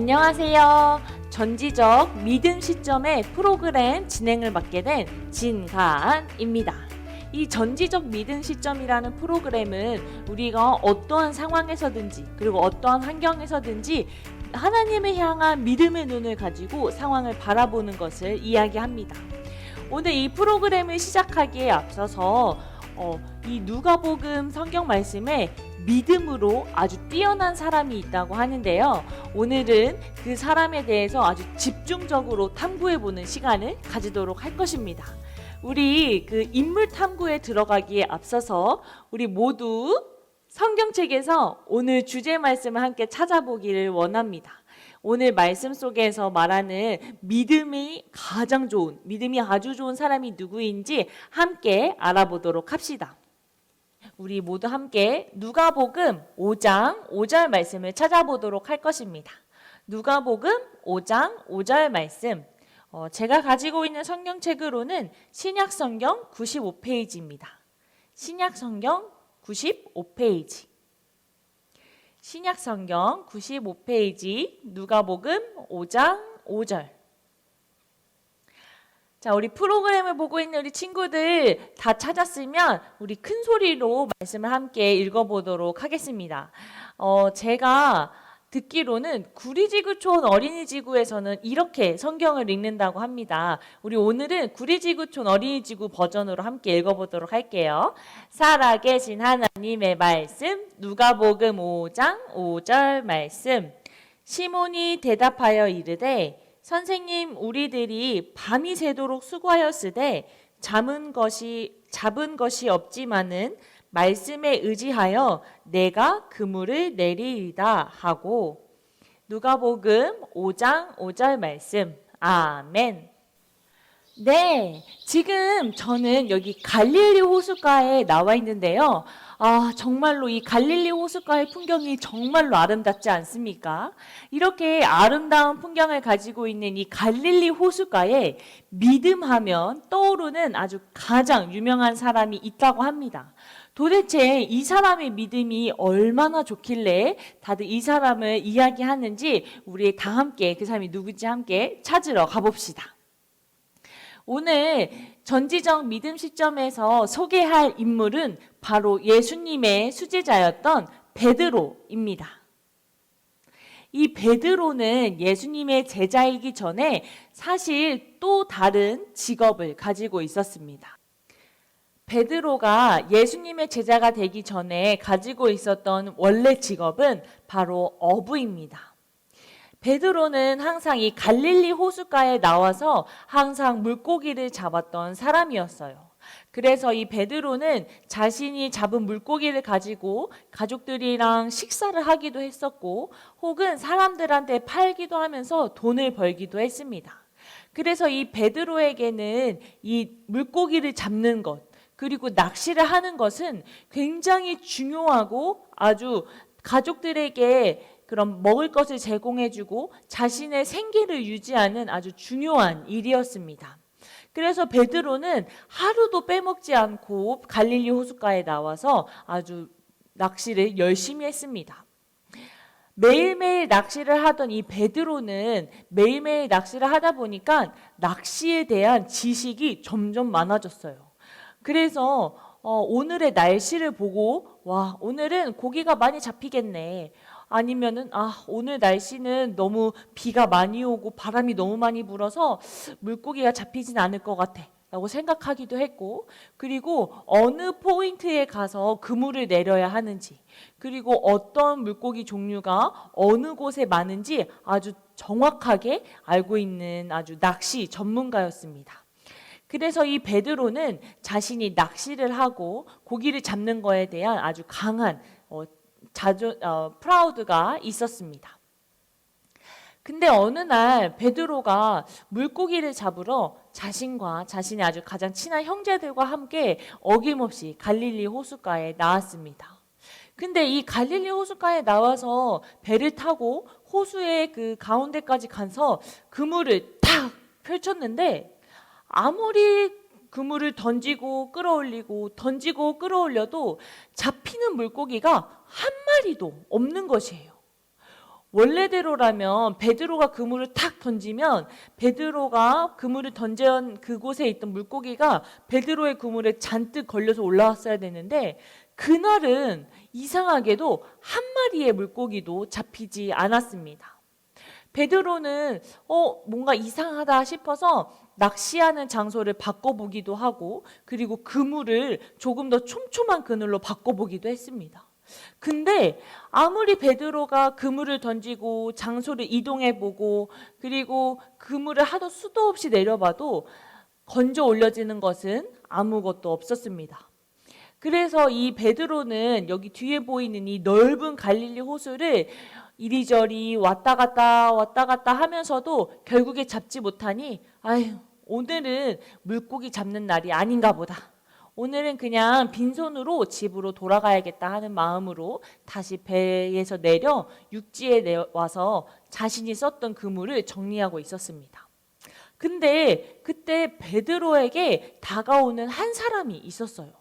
안녕하세요. 전지적 믿음 시점의 프로그램 진행을 맡게 된 진가안입니다. 이 전지적 믿음 시점이라는 프로그램은 우리가 어떠한 상황에서든지 그리고 어떠한 환경에서든지 하나님을 향한 믿음의 눈을 가지고 상황을 바라보는 것을 이야기합니다. 오늘 이 프로그램을 시작하기에 앞서서 이 누가복음 성경 말씀에 믿음으로 아주 뛰어난 사람이 있다고 하는데요. 오늘은 그 사람에 대해서 아주 집중적으로 탐구해보는 시간을 가지도록 할 것입니다. 우리 그 인물 탐구에 들어가기에 앞서서 우리 모두 성경책에서 오늘 주제 말씀을 함께 찾아보기를 원합니다. 오늘 말씀 속에서 말하는 믿음이 가장 좋은, 믿음이 아주 좋은 사람이 누구인지 함께 알아보도록 합시다. 우리 모두 함께 누가복음 5장 5절 말씀을 찾아보도록 할 것입니다. 누가복음 5장 5절 말씀, 제가 가지고 있는 성경책으로는 신약성경 95페이지입니다. 신약성경 95페이지. 신약성경 95페이지 누가복음 5장 5절. 자, 우리 프로그램을 보고 있는 우리 친구들 다 찾았으면 우리 큰 소리로 말씀을 함께 읽어보도록 하겠습니다. 제가 듣기로는 구리지구촌 어린이지구에서는 이렇게 성경을 읽는다고 합니다. 우리 오늘은 구리지구촌 어린이지구 버전으로 함께 읽어보도록 할게요. 살아계신 하나님의 말씀, 누가복음 5장 5절 말씀. 시몬이 대답하여 이르되 선생님, 우리들이 밤이 새도록 수고하였으되 잡은 것이 없지만은 말씀에 의지하여 내가 그물을 내리리다 하고. 누가복음 5장 5절 말씀. 아멘. 네, 지금 저는 여기 갈릴리 호숫가에 나와 있는데요. 정말로 이 갈릴리 호숫가의 풍경이 정말로 아름답지 않습니까? 이렇게 아름다운 풍경을 가지고 있는 이 갈릴리 호숫가에 믿음하면 떠오르는 아주 가장 유명한 사람이 있다고 합니다. 도대체 이 사람의 믿음이 얼마나 좋길래 다들 이 사람을 이야기하는지 우리 다 함께 그 사람이 누구인지 함께 찾으러 가봅시다. 오늘 전지적 믿음 시점에서 소개할 인물은 바로 예수님의 수제자였던 베드로입니다. 이 베드로는 예수님의 제자이기 전에 사실 또 다른 직업을 가지고 있었습니다. 베드로가 예수님의 제자가 되기 전에 가지고 있었던 원래 직업은 바로 어부입니다. 베드로는 항상 이 갈릴리 호숫가에 나와서 항상 물고기를 잡았던 사람이었어요. 그래서 이 베드로는 자신이 잡은 물고기를 가지고 가족들이랑 식사를 하기도 했었고 혹은 사람들한테 팔기도 하면서 돈을 벌기도 했습니다. 그래서 이 베드로에게는 이 물고기를 잡는 것 그리고 낚시를 하는 것은 굉장히 중요하고 아주 가족들에게 그럼 먹을 것을 제공해주고 자신의 생계를 유지하는 아주 중요한 일이었습니다. 그래서 베드로는 하루도 빼먹지 않고 갈릴리 호숫가에 나와서 아주 낚시를 열심히 했습니다. 매일매일 낚시를 하던 이 베드로는 매일매일 낚시를 하다 보니까 낚시에 대한 지식이 점점 많아졌어요. 그래서 오늘의 날씨를 보고 와, 오늘은 고기가 많이 잡히겠네. 아니면은 오늘 날씨는 너무 비가 많이 오고 바람이 너무 많이 불어서 물고기가 잡히진 않을 것 같아 라고 생각하기도 했고, 그리고 어느 포인트에 가서 그물을 내려야 하는지, 그리고 어떤 물고기 종류가 어느 곳에 많은지 아주 정확하게 알고 있는 아주 낚시 전문가였습니다. 그래서 이 베드로는 자신이 낚시를 하고 고기를 잡는 거에 대한 아주 강한 프라우드가 있었습니다. 근데 어느 날 베드로가 물고기를 잡으러 자신과 자신의 아주 가장 친한 형제들과 함께 어김없이 갈릴리 호숫가에 나왔습니다. 근데 이 갈릴리 호숫가에 나와서 배를 타고 호수의 그 가운데까지 가서 그물을 탁 펼쳤는데 아무리 그물을 던지고 끌어올려도 잡히는 물고기가 한 마리도 없는 것이에요. 원래대로라면 베드로가 그물을 탁 던지면 베드로가 그물을 던진 그곳에 있던 물고기가 베드로의 그물에 잔뜩 걸려서 올라왔어야 되는데 그날은 이상하게도 한 마리의 물고기도 잡히지 않았습니다. 베드로는 뭔가 이상하다 싶어서 낚시하는 장소를 바꿔보기도 하고 그리고 그물을 조금 더 촘촘한 그늘로 바꿔보기도 했습니다. 근데 아무리 베드로가 그물을 던지고 장소를 이동해보고 그리고 그물을 하도 수도 없이 내려봐도 건져 올려지는 것은 아무것도 없었습니다. 그래서 이 베드로는 여기 뒤에 보이는 이 넓은 갈릴리 호수를 이리저리 왔다 갔다 하면서도 결국에 잡지 못하니 아유, 오늘은 물고기 잡는 날이 아닌가 보다. 오늘은 그냥 빈손으로 집으로 돌아가야겠다 하는 마음으로 다시 배에서 내려 육지에 와서 자신이 썼던 그물을 정리하고 있었습니다. 근데 그때 베드로에게 다가오는 한 사람이 있었어요.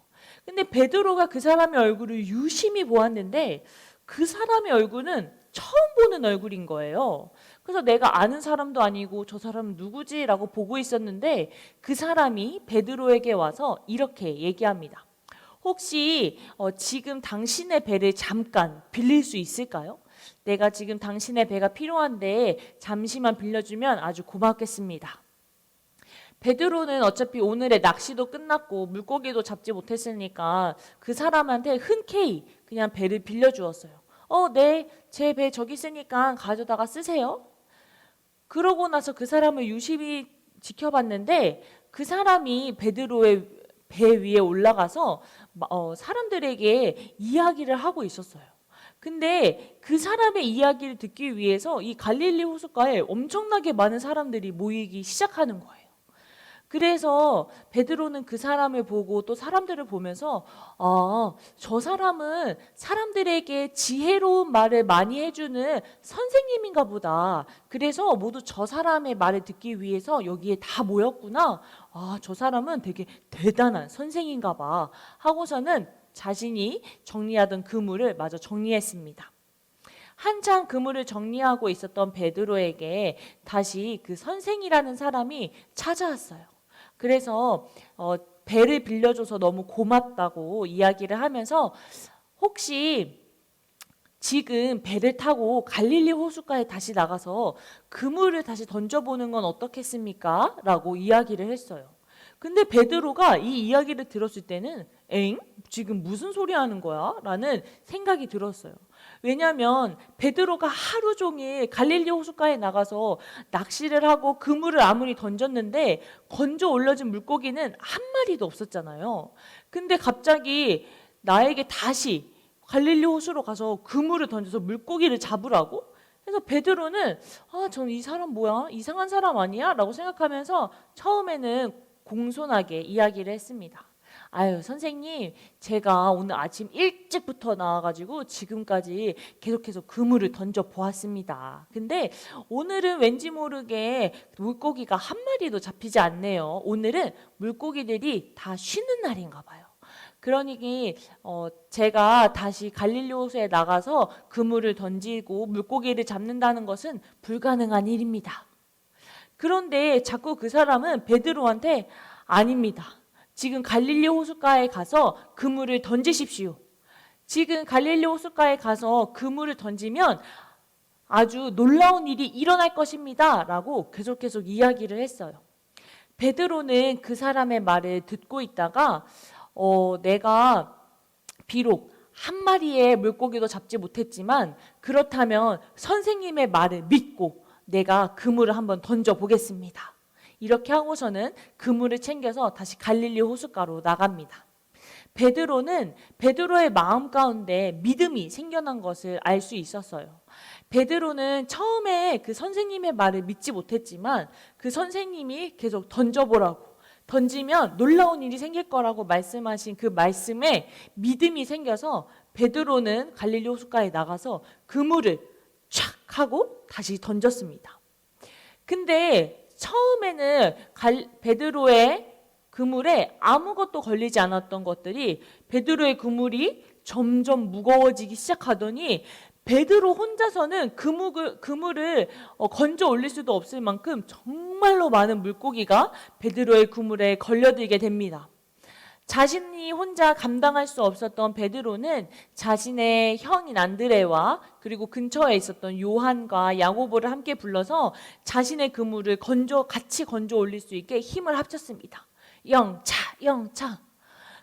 근데 베드로가 그 사람의 얼굴을 유심히 보았는데 그 사람의 얼굴은 처음 보는 얼굴인 거예요. 그래서 내가 아는 사람도 아니고 저 사람은 누구지? 라고 보고 있었는데 그 사람이 베드로에게 와서 이렇게 얘기합니다. 혹시 지금 당신의 배를 잠깐 빌릴 수 있을까요? 내가 지금 당신의 배가 필요한데 잠시만 빌려주면 아주 고맙겠습니다. 베드로는 어차피 오늘의 낚시도 끝났고 물고기도 잡지 못했으니까 그 사람한테 흔쾌히 그냥 배를 빌려주었어요. 네, 제 배 저기 있으니까 가져다가 쓰세요. 그러고 나서 그 사람을 유심히 지켜봤는데 그 사람이 베드로의 배 위에 올라가서 사람들에게 이야기를 하고 있었어요. 근데 그 사람의 이야기를 듣기 위해서 이 갈릴리 호숫가에 엄청나게 많은 사람들이 모이기 시작하는 거예요. 그래서 베드로는 그 사람을 보고 또 사람들을 보면서 저 사람은 사람들에게 지혜로운 말을 많이 해주는 선생님인가 보다. 그래서 모두 저 사람의 말을 듣기 위해서 여기에 다 모였구나. 저 사람은 되게 대단한 선생인가 봐 하고서는 자신이 정리하던 그물을 마저 정리했습니다. 한창 그물을 정리하고 있었던 베드로에게 다시 그 선생이라는 사람이 찾아왔어요. 그래서 배를 빌려줘서 너무 고맙다고 이야기를 하면서 혹시 지금 배를 타고 갈릴리 호숫가에 다시 나가서 그물을 다시 던져보는 건 어떻겠습니까? 라고 이야기를 했어요. 근데 베드로가 이 이야기를 들었을 때는 지금 무슨 소리 하는 거야? 라는 생각이 들었어요. 왜냐하면 베드로가 하루 종일 갈릴리 호숫가에 나가서 낚시를 하고 그물을 아무리 던졌는데 건져 올려진 물고기는 한 마리도 없었잖아요. 근데 갑자기 나에게 다시 갈릴리 호수로 가서 그물을 던져서 물고기를 잡으라고? 그래서 베드로는 전 이 사람 뭐야? 이상한 사람 아니야? 라고 생각하면서 처음에는 공손하게 이야기를 했습니다. 아유, 선생님, 제가 오늘 아침 일찍부터 나와가지고 지금까지 계속해서 그물을 던져 보았습니다. 근데 오늘은 왠지 모르게 물고기가 한 마리도 잡히지 않네요. 오늘은 물고기들이 다 쉬는 날인가 봐요. 그러니 제가 다시 갈릴리 호수에 나가서 그물을 던지고 물고기를 잡는다는 것은 불가능한 일입니다. 그런데 자꾸 그 사람은 베드로한테 아닙니다. 지금 갈릴리 호숫가에 가서 그물을 던지십시오. 지금 갈릴리 호숫가에 가서 그물을 던지면 아주 놀라운 일이 일어날 것입니다. 라고 계속 이야기를 했어요. 베드로는 그 사람의 말을 듣고 있다가 내가 비록 한 마리의 물고기도 잡지 못했지만 그렇다면 선생님의 말을 믿고 내가 그물을 한번 던져보겠습니다. 이렇게 하고서는 그물을 챙겨서 다시 갈릴리 호숫가로 나갑니다. 베드로는 베드로의 마음 가운데 믿음이 생겨난 것을 알 수 있었어요. 베드로는 처음에 그 선생님의 말을 믿지 못했지만 그 선생님이 계속 던져보라고 던지면 놀라운 일이 생길 거라고 말씀하신 그 말씀에 믿음이 생겨서 베드로는 갈릴리 호숫가에 나가서 그물을 촥 하고 다시 던졌습니다. 근데 처음에는 베드로의 그물에 아무것도 걸리지 않았던 것들이 베드로의 그물이 점점 무거워지기 시작하더니 베드로 혼자서는 그물을 건져 올릴 수도 없을 만큼 정말로 많은 물고기가 베드로의 그물에 걸려들게 됩니다. 자신이 혼자 감당할 수 없었던 베드로는 자신의 형인 안드레와 그리고 근처에 있었던 요한과 야고보를 함께 불러서 자신의 그물을 같이 건져 올릴 수 있게 힘을 합쳤습니다. 영차.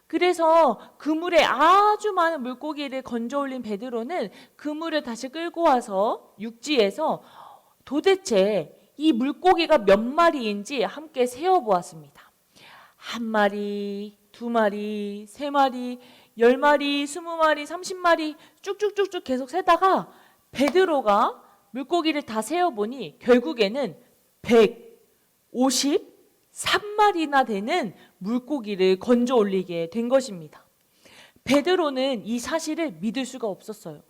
그래서 그물에 아주 많은 물고기를 건져 올린 베드로는 그물을 다시 끌고 와서 육지에서 도대체 이 물고기가 몇 마리인지 함께 세어보았습니다. 1마리, 2마리, 3마리, 10마리, 20마리, 30마리 쭉쭉쭉쭉 계속 세다가 베드로가 물고기를 다 세어보니 결국에는 153마리나 되는 물고기를 건져 올리게 된 것입니다. 베드로는 이 사실을 믿을 수가 없었어요.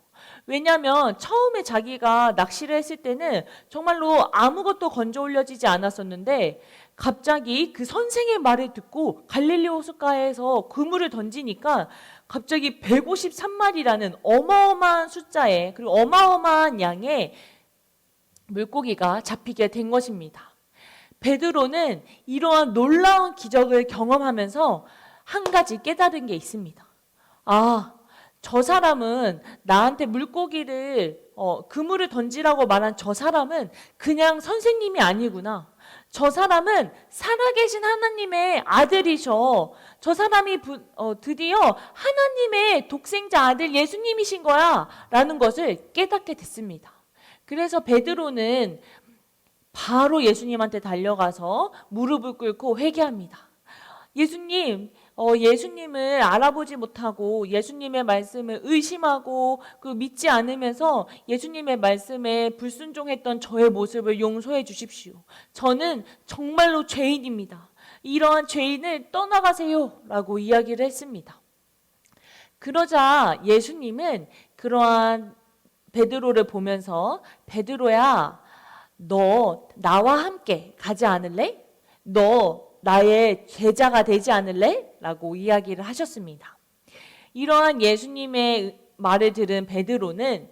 왜냐하면 처음에 자기가 낚시를 했을 때는 정말로 아무것도 건져 올려지지 않았었는데 갑자기 그 선생의 말을 듣고 갈릴리 호숫가에서 그물을 던지니까 갑자기 153마리라는 어마어마한 숫자에 그리고 어마어마한 양의 물고기가 잡히게 된 것입니다. 베드로는 이러한 놀라운 기적을 경험하면서 한 가지 깨달은 게 있습니다. 저 사람은 나한테 물고기를 그물을 던지라고 말한 저 사람은 그냥 선생님이 아니구나. 저 사람은 살아계신 하나님의 아들이셔. 저 사람이 드디어 하나님의 독생자 아들 예수님이신 거야 라는 것을 깨닫게 됐습니다. 그래서 베드로는 바로 예수님한테 달려가서 무릎을 꿇고 회개합니다. 예수님을 알아보지 못하고 예수님의 말씀을 의심하고 믿지 않으면서 예수님의 말씀에 불순종했던 저의 모습을 용서해 주십시오. 저는 정말로 죄인입니다. 이러한 죄인을 떠나가세요 라고 이야기를 했습니다. 그러자 예수님은 그러한 베드로를 보면서 베드로야, 너 나와 함께 가지 않을래? 너 나의 제자가 되지 않을래? 라고 이야기를 하셨습니다. 이러한 예수님의 말을 들은 베드로는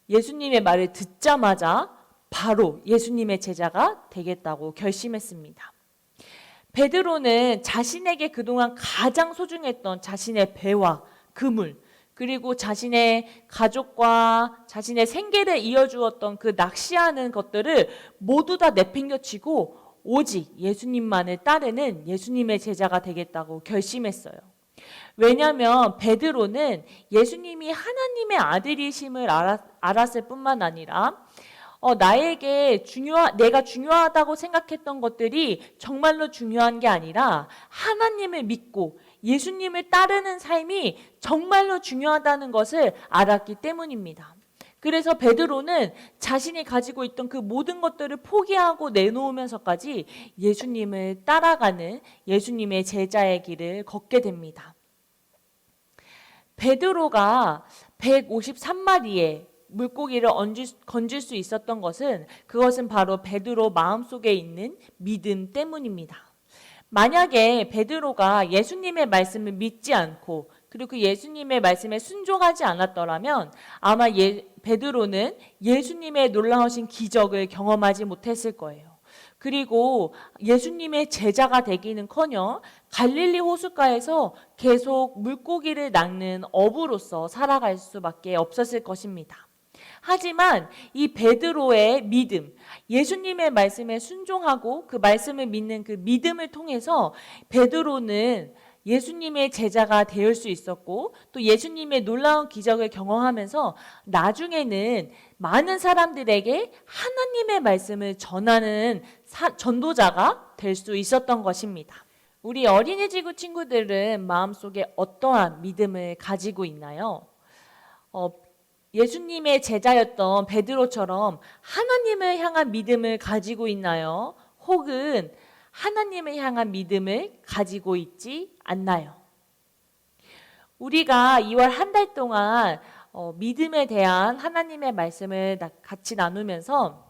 예수님의 말을 듣자마자 바로 예수님의 제자가 되겠다고 결심했습니다. 베드로는 자신에게 그동안 가장 소중했던 자신의 배와 그물, 그리고 자신의 가족과 자신의 생계를 이어주었던 그 낚시하는 것들을 모두 다 내팽겨치고 오직 예수님만을 따르는 예수님의 제자가 되겠다고 결심했어요. 왜냐하면 베드로는 예수님이 하나님의 아들이심을 알았을 뿐만 아니라 내가 중요하다고 생각했던 것들이 정말로 중요한 게 아니라 하나님을 믿고 예수님을 따르는 삶이 정말로 중요하다는 것을 알았기 때문입니다. 그래서 베드로는 자신이 가지고 있던 그 모든 것들을 포기하고 내놓으면서까지 예수님을 따라가는 예수님의 제자의 길을 걷게 됩니다. 베드로가 153마리의 물고기를 건질 수 있었던 그것은 바로 베드로 마음속에 있는 믿음 때문입니다. 만약에 베드로가 예수님의 말씀을 믿지 않고 그리고 그 예수님의 말씀에 순종하지 않았더라면 아마 베드로는 예수님의 놀라우신 기적을 경험하지 못했을 거예요. 그리고 예수님의 제자가 되기는커녕 갈릴리 호숫가에서 계속 물고기를 낚는 어부로서 살아갈 수밖에 없었을 것입니다. 하지만 이 베드로의 믿음, 예수님의 말씀에 순종하고 그 말씀을 믿는 그 믿음을 통해서 베드로는 예수님의 제자가 될 수 있었고 또 예수님의 놀라운 기적을 경험하면서 나중에는 많은 사람들에게 하나님의 말씀을 전하는 전도자가 될 수 있었던 것입니다. 우리 어린이지구 친구들은 마음속에 어떠한 믿음을 가지고 있나요? 예수님의 제자였던 베드로처럼 하나님을 향한 믿음을 가지고 있나요? 혹은 하나님을 향한 믿음을 가지고 있지 않나요? 우리가 2월 한 달 동안 믿음에 대한 하나님의 말씀을 같이 나누면서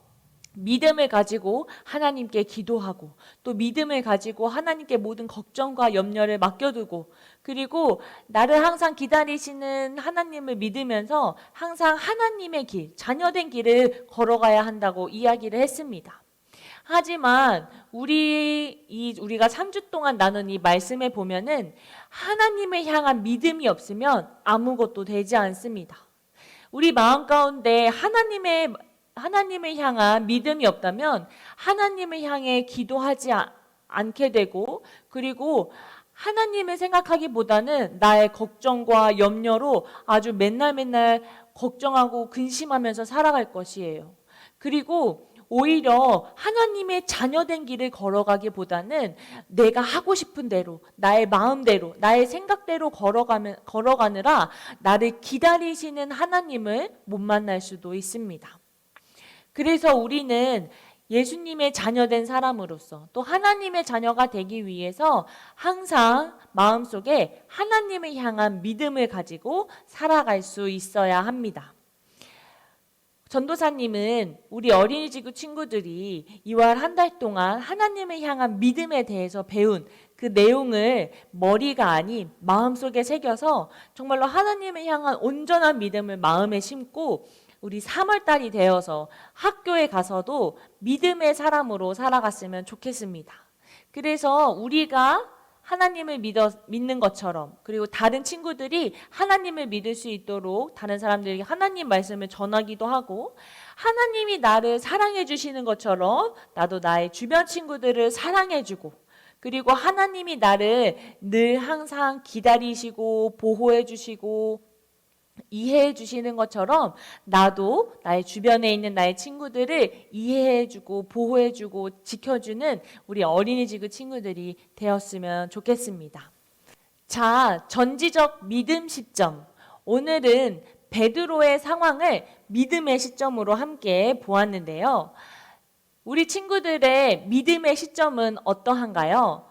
믿음을 가지고 하나님께 기도하고 또 믿음을 가지고 하나님께 모든 걱정과 염려를 맡겨두고 그리고 나를 항상 기다리시는 하나님을 믿으면서 항상 하나님의 길, 자녀된 길을 걸어가야 한다고 이야기를 했습니다. 하지만 우리가 3주 동안 나눈 이 말씀에 보면은 하나님을 향한 믿음이 없으면 아무것도 되지 않습니다. 우리 마음 가운데 하나님을 향한 믿음이 없다면 하나님을 향해 기도하지 않게 되고 그리고 하나님을 생각하기보다는 나의 걱정과 염려로 아주 맨날 걱정하고 근심하면서 살아갈 것이에요. 그리고 오히려 하나님의 자녀된 길을 걸어가기보다는 내가 하고 싶은 대로, 나의 마음대로, 나의 생각대로 걸어가느라 나를 기다리시는 하나님을 못 만날 수도 있습니다. 그래서 우리는 예수님의 자녀된 사람으로서 또 하나님의 자녀가 되기 위해서 항상 마음속에 하나님을 향한 믿음을 가지고 살아갈 수 있어야 합니다. 전도사님은 우리 어린이지구 친구들이 2월 한 달 동안 하나님을 향한 믿음에 대해서 배운 그 내용을 머리가 아닌 마음속에 새겨서 정말로 하나님을 향한 온전한 믿음을 마음에 심고 우리 3월 달이 되어서 학교에 가서도 믿음의 사람으로 살아갔으면 좋겠습니다. 그래서 우리가 하나님을 믿는 것처럼 그리고 다른 친구들이 하나님을 믿을 수 있도록 다른 사람들에게 하나님 말씀을 전하기도 하고 하나님이 나를 사랑해 주시는 것처럼 나도 나의 주변 친구들을 사랑해 주고 그리고 하나님이 나를 늘 항상 기다리시고 보호해 주시고 이해해 주시는 것처럼 나도 나의 주변에 있는 나의 친구들을 이해해 주고 보호해 주고 지켜주는 우리 어린이지구 친구들이 되었으면 좋겠습니다. 자, 전지적 믿음 시점. 오늘은 베드로의 상황을 믿음의 시점으로 함께 보았는데요. 우리 친구들의 믿음의 시점은 어떠한가요?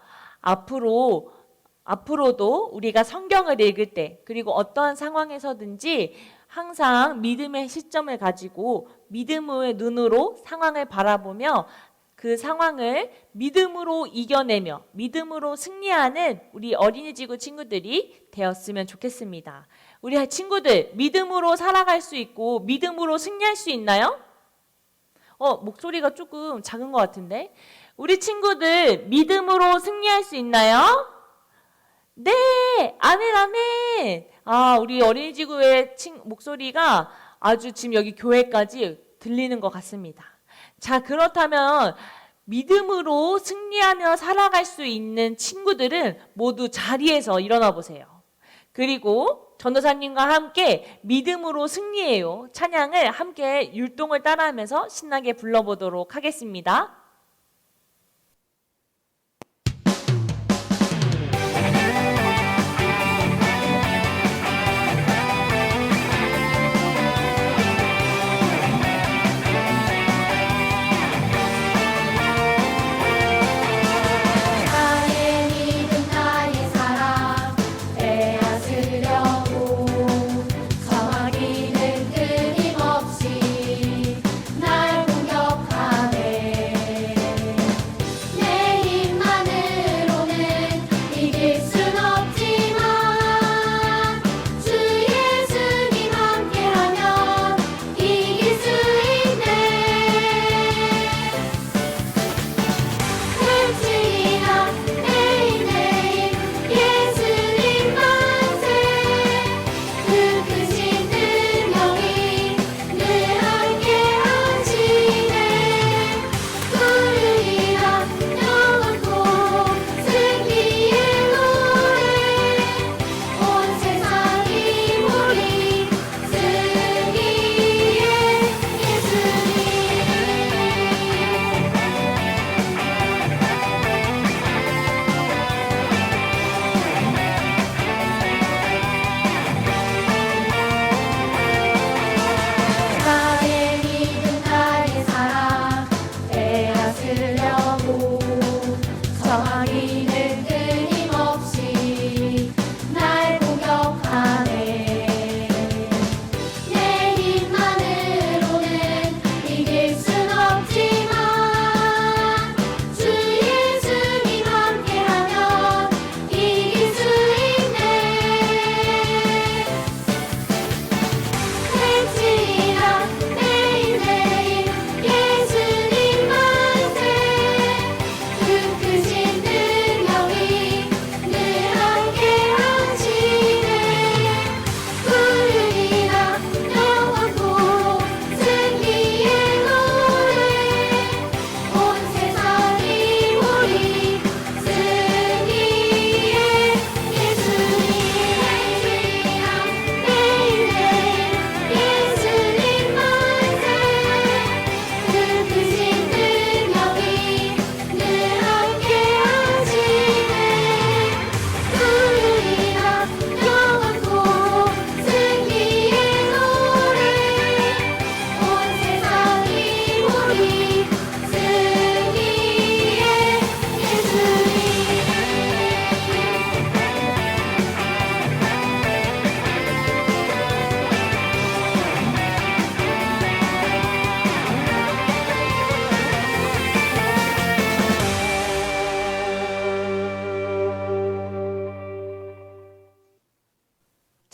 앞으로도 우리가 성경을 읽을 때 그리고 어떠한 상황에서든지 항상 믿음의 시점을 가지고 믿음의 눈으로 상황을 바라보며 그 상황을 믿음으로 이겨내며 믿음으로 승리하는 우리 어린이지구 친구들이 되었으면 좋겠습니다. 우리 친구들 믿음으로 살아갈 수 있고 믿음으로 승리할 수 있나요? 목소리가 조금 작은 것 같은데 우리 친구들 믿음으로 승리할 수 있나요? 네, 아멘, 아멘. 우리 어린이지구의 목소리가 아주 지금 여기 교회까지 들리는 것 같습니다. 자, 그렇다면 믿음으로 승리하며 살아갈 수 있는 친구들은 모두 자리에서 일어나 보세요. 그리고 전도사님과 함께 믿음으로 승리해요. 찬양을 함께 율동을 따라하면서 신나게 불러보도록 하겠습니다. 내 힘만으로는 이길 순 없지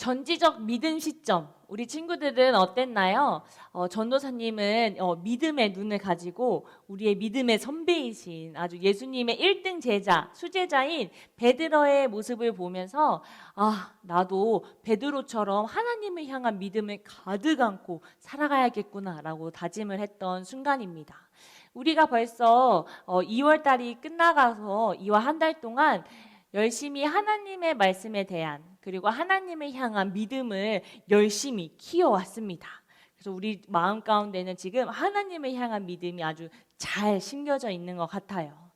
전지적 믿음 시점. 우리 친구들은 어땠나요? 전도사님은 믿음의 눈을 가지고 우리의 믿음의 선배이신 아주 예수님의 1등 제자, 수제자인 베드로의 모습을 보면서 나도 베드로처럼 하나님을 향한 믿음을 가득 안고 살아가야겠구나라고 다짐을 했던 순간입니다. 우리가 벌써 2월 달이 끝나가서 이와 한 달 동안 열심히 하나님의 말씀에 대한 그리고 하나님을 향한 믿음을 열심히 키워왔습니다. 그래서 우리 마음 가운데는 지금 하나님을 향한 믿음이 아주 잘 심겨져 있는 것 같아요.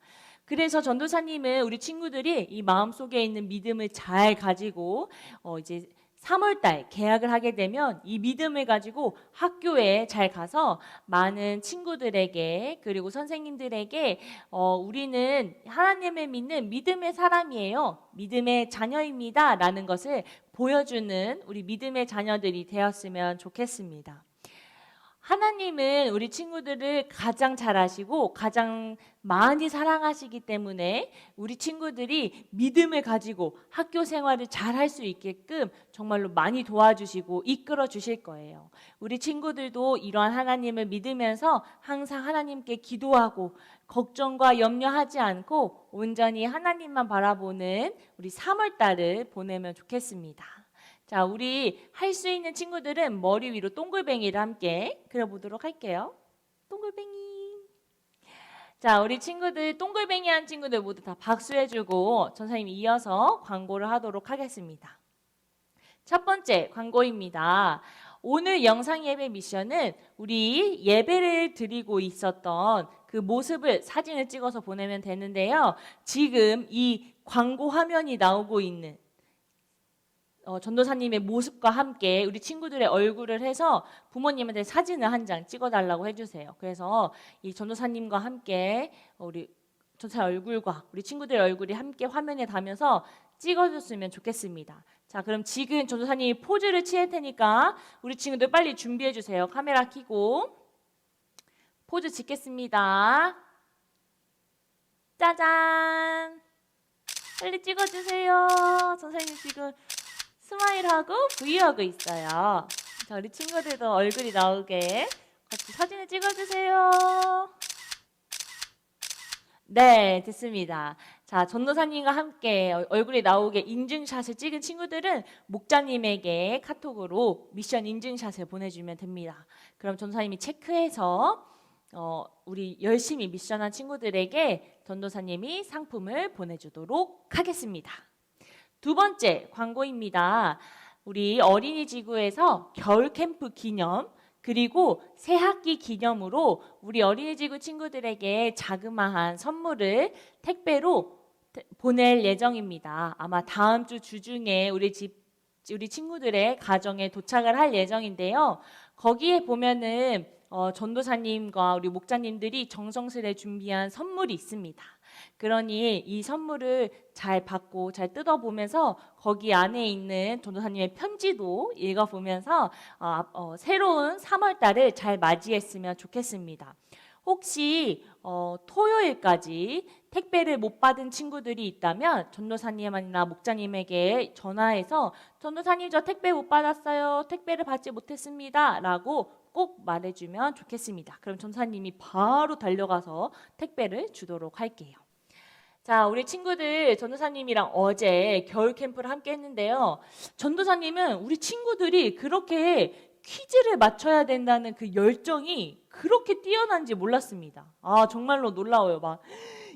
그래서 전도사님은 우리 친구들이 이 마음속에 있는 믿음을 잘 가지고 이제 3월달 개학을 하게 되면 이 믿음을 가지고 학교에 잘 가서 많은 친구들에게 그리고 선생님들에게 우리는 하나님을 믿는 믿음의 사람이에요. 믿음의 자녀입니다. 라는 것을 보여주는 우리 믿음의 자녀들이 되었으면 좋겠습니다. 하나님은 우리 친구들을 가장 잘 아시고 가장 많이 사랑하시기 때문에 우리 친구들이 믿음을 가지고 학교 생활을 잘 할 수 있게끔 정말로 많이 도와주시고 이끌어 주실 거예요. 우리 친구들도 이러한 하나님을 믿으면서 항상 하나님께 기도하고 걱정과 염려하지 않고 온전히 하나님만 바라보는 우리 3월 달을 보내면 좋겠습니다. 자, 우리 할 수 있는 친구들은 머리 위로 동글뱅이를 함께 그려보도록 할게요. 동글뱅이. 자, 우리 친구들 동글뱅이 한 친구들 모두 다 박수해주고 전사님이 이어서 광고를 하도록 하겠습니다. 첫 번째 광고입니다. 오늘 영상 예배 미션은 우리 예배를 드리고 있었던 그 모습을 사진을 찍어서 보내면 되는데요. 지금 이 광고 화면이 나오고 있는 전도사님의 모습과 함께 우리 친구들의 얼굴을 해서 부모님한테 사진을 한 장 찍어달라고 해주세요. 그래서 이 전도사님과 함께 우리 전도사 얼굴과 우리 친구들의 얼굴이 함께 화면에 닿으면서 찍어줬으면 좋겠습니다. 자, 그럼 지금 전도사님이 포즈를 취할 테니까 우리 친구들 빨리 준비해 주세요. 카메라 켜고 포즈 짓겠습니다. 짜잔! 빨리 찍어주세요. 전도사님 지금 스마일하고 V하고 있어요. 자, 우리 친구들도 얼굴이 나오게 같이 사진을 찍어주세요. 네, 됐습니다. 자, 전도사님과 함께 얼굴이 나오게 인증샷을 찍은 친구들은 목자님에게 카톡으로 미션 인증샷을 보내주면 됩니다. 그럼 전도사님이 체크해서 우리 열심히 미션한 친구들에게 전도사님이 상품을 보내주도록 하겠습니다. 두 번째 광고입니다. 우리 어린이지구에서 겨울 캠프 기념 그리고 새학기 기념으로 우리 어린이지구 친구들에게 자그마한 선물을 택배로 보낼 예정입니다. 아마 다음 주 주중에 우리 친구들의 가정에 도착을 할 예정인데요. 거기에 보면은 전도사님과 우리 목자님들이 정성스레 준비한 선물이 있습니다. 그러니 이 선물을 잘 받고 잘 뜯어보면서 거기 안에 있는 전도사님의 편지도 읽어보면서 새로운 3월 달을 잘 맞이했으면 좋겠습니다. 혹시 토요일까지 택배를 못 받은 친구들이 있다면 전도사님이나 목자님에게 전화해서 전도사님 저 택배 못 받았어요. 택배를 받지 못했습니다. 라고 꼭 말해주면 좋겠습니다. 그럼 전도사님이 바로 달려가서 택배를 주도록 할게요. 자, 우리 친구들 전도사님이랑 어제 겨울 캠프를 함께 했는데요. 전도사님은 우리 친구들이 그렇게 퀴즈를 맞춰야 된다는 그 열정이 그렇게 뛰어난지 몰랐습니다. 정말로 놀라워요. 막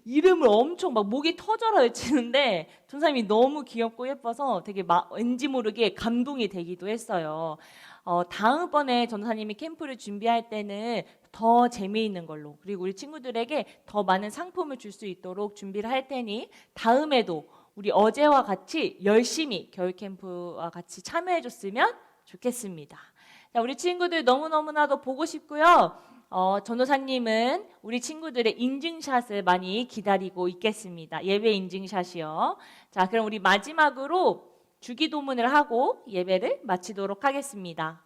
이름을 엄청 막 목이 터져라 외치는데 전도사님이 너무 귀엽고 예뻐서 되게 왠지 모르게 감동이 되기도 했어요. 다음번에 전도사님이 캠프를 준비할 때는 더 재미있는 걸로 그리고 우리 친구들에게 더 많은 상품을 줄 수 있도록 준비를 할 테니 다음에도 우리 어제와 같이 열심히 겨울 캠프와 같이 참여해 줬으면 좋겠습니다. 자, 우리 친구들 너무너무나도 보고 싶고요. 전도사님은 우리 친구들의 인증샷을 많이 기다리고 있겠습니다. 예배 인증샷이요. 자, 그럼 우리 마지막으로 주기도문을 하고 예배를 마치도록 하겠습니다.